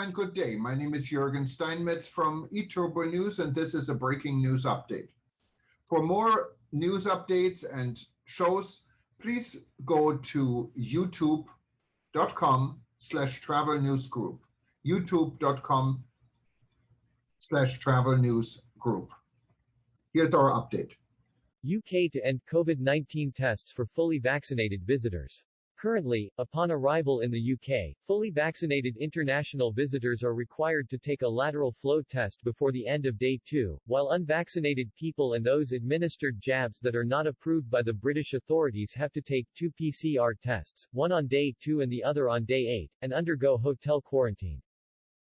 and good day. My name is Jürgen Steinmetz from eTurboNews, and this is a breaking news update. For more news updates and shows, please go to youtube.com/travel news group. youtube.com/travel news group. Here's our update. UK to end COVID-19 tests for fully vaccinated visitors. Currently, upon arrival in the UK, fully vaccinated international visitors are required to take a lateral flow test before the end of day 2, while unvaccinated people and those administered jabs that are not approved by the British authorities have to take 2 PCR tests, one on day 2 and the other on day 8, and undergo hotel quarantine.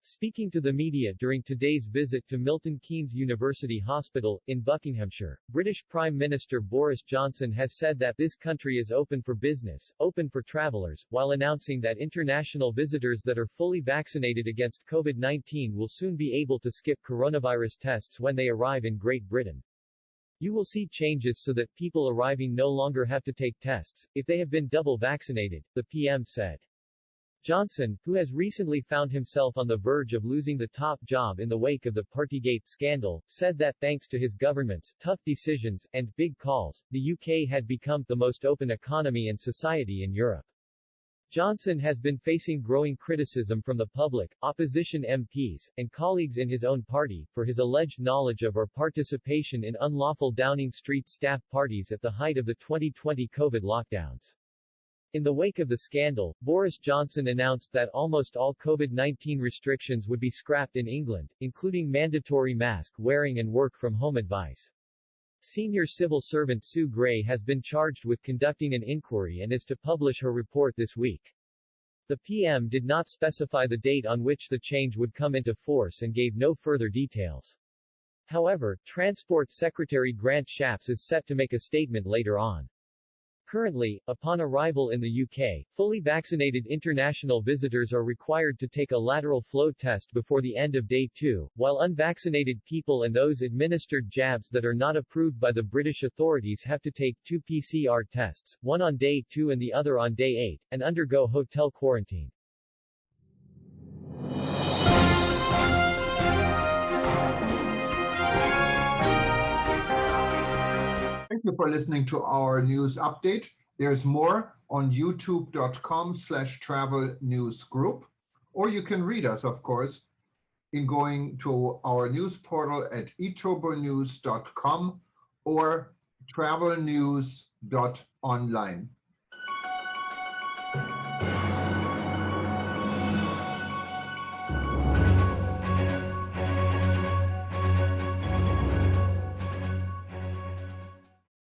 Speaking to the media during today's visit to Milton Keynes University Hospital, in Buckinghamshire, British Prime Minister Boris Johnson has said that this country is open for business, open for travellers, while announcing that international visitors that are fully vaccinated against COVID-19 will soon be able to skip coronavirus tests when they arrive in Great Britain. You will see changes so that people arriving no longer have to take tests, if they have been double vaccinated, the PM said. Johnson, who has recently found himself on the verge of losing the top job in the wake of the Partygate scandal, said that thanks to his government's tough decisions and big calls, the UK had become the most open economy and society in Europe. Johnson has been facing growing criticism from the public, opposition MPs, and colleagues in his own party, for his alleged knowledge of or participation in unlawful Downing Street staff parties at the height of the 2020 COVID lockdowns. In the wake of the scandal, Boris Johnson announced that almost all COVID-19 restrictions would be scrapped in England, including mandatory mask wearing and work from home advice. Senior civil servant Sue Gray has been charged with conducting an inquiry and is to publish her report this week. The PM did not specify the date on which the change would come into force and gave no further details. However, Transport Secretary Grant Shapps is set to make a statement later on. Currently, upon arrival in the UK, fully vaccinated international visitors are required to take a lateral flow test before the end of day 2, while unvaccinated people and those administered jabs that are not approved by the British authorities have to take 2 PCR tests, one on day 2 and the other on day 8, and undergo hotel quarantine. Thank you for listening to our news update. There's more on youtube.com/travel news group, or you can read us, of course, in going to our news portal at eTurboNews.com or travelnews.online.